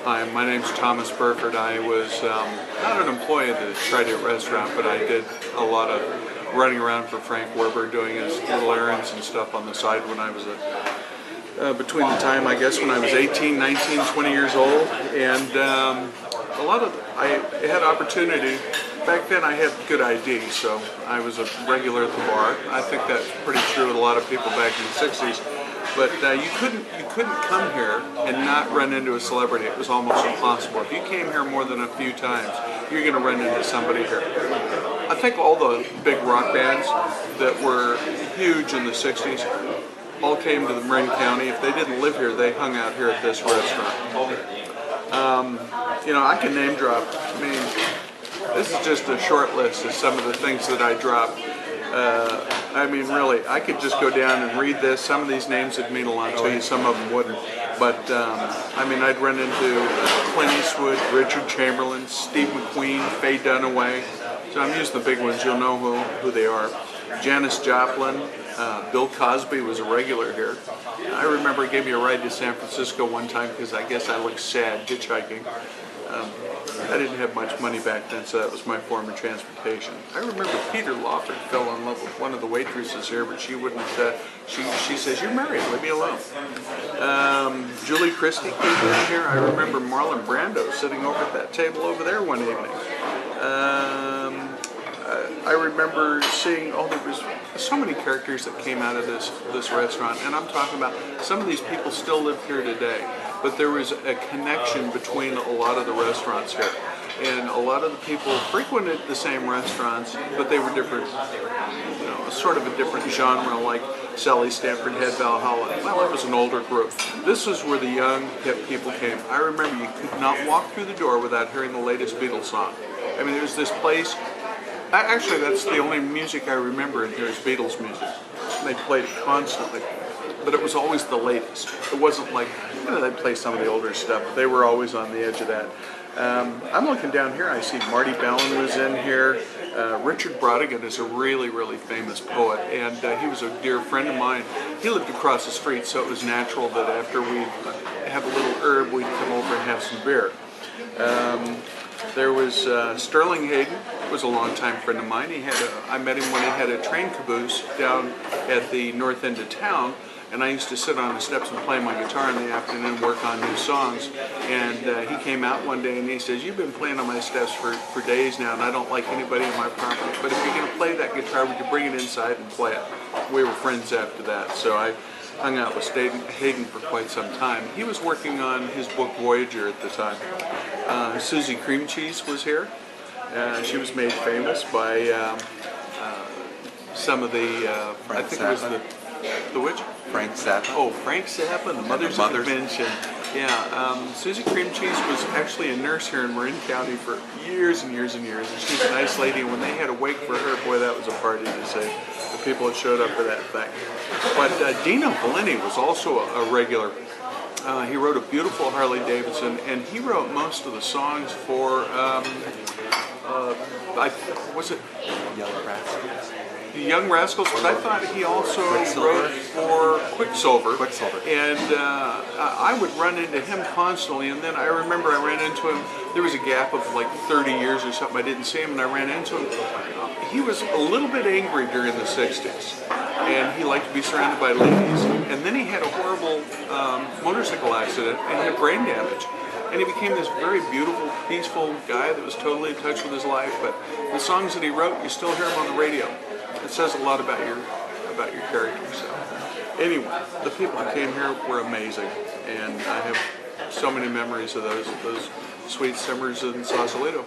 Hi, my name's Thomas Burford. I was not an employee at the Trident restaurant, but I did a lot of running around for Frank Werber, doing his little errands and stuff on the side when I was between the time, I guess, when I was 18, 19, 20 years old. And I had opportunity. Back then I had good ID, so I was a regular at the bar. I think that's pretty true with a lot of people back in the 60s. But you couldn't come here and not run into a celebrity. It was almost impossible. If you came here more than a few times, you're going to run into somebody here. I think all the big rock bands that were huge in the 60s all came to the Marin County. If they didn't live here, they hung out here at this restaurant. I can name drop. I mean, this is just a short list of some of the things that I dropped. I mean, really, I could just go down and read this. Some of these names would mean a lot to you, some of them wouldn't. But, I mean, I'd run into Clint Eastwood, Richard Chamberlain, Steve McQueen, Faye Dunaway. So I'm using the big ones. You'll know who they are. Janis Joplin. Bill Cosby was a regular here. I remember he gave me a ride to San Francisco one time because I guess I looked sad hitchhiking. I didn't have much money back then, so that was my form of transportation. I remember Peter Lawford fell in love with one of the waitresses here, but she wouldn't. She says, "You're married, leave me alone." Julie Christie came in here. I remember Marlon Brando sitting over at that table over there one evening. I remember seeing, there was so many characters that came out of this restaurant, and I'm talking about some of these people still live here today, but there was a connection between a lot of the restaurants here, and a lot of the people frequented the same restaurants, but they were different, sort of a different genre, like Sally Stanford had Valhalla. Well, it was an older group. This is where the young, hip people came. I remember you could not walk through the door without hearing the latest Beatles song. I mean, there was this place. Actually, that's the only music I remember in here is Beatles music. They played it constantly, but it was always the latest. It wasn't like, they'd play some of the older stuff, but they were always on the edge of that. I'm looking down here, I see Marty Ballin was in here. Richard Brodigan is a really, really famous poet, and he was a dear friend of mine. He lived across the street, so it was natural that after we'd have a little herb, we'd come over and have some beer. There was Sterling Hayden, was a longtime friend of mine. I met him when he had a train caboose down at the north end of town, and I used to sit on the steps and play my guitar in the afternoon and work on new songs. And he came out one day and he says, "You've been playing on my steps for days now, and I don't like anybody on my property, but if you're going to play that guitar, would you bring it inside and play it?" We were friends after that, so I hung out with Hayden for quite some time. He was working on his book Voyager at the time. Susie Cream Cheese was here. She was made famous by some of the, I think it was the which? Frank Zappa. Oh, Frank Zappa, the Mothers of Invention. Yeah, Susie Cream Cheese was actually a nurse here in Marin County for years and years and years, and she was a nice lady, and when they had a wake for her, boy, that was a party to see. The people that showed up for that thing. But Dino Bellini was also a regular. He wrote a beautiful Harley Davidson, and he wrote most of the songs for, was it Young Rascals? The Young Rascals, but I thought he also wrote for Quicksilver. And I would run into him constantly, and then I remember I ran into him, there was a gap of like 30 years or something, I didn't see him, and I ran into him. He was a little bit angry during the 60s, and he liked to be surrounded by ladies, and then he had a horrible motorcycle accident and had brain damage. And he became this very beautiful, peaceful guy that was totally in touch with his life, but the songs that he wrote, you still hear them on the radio. It says a lot about your character. So anyway, the people that came here were amazing, and I have so many memories of those sweet summers in Sausalito.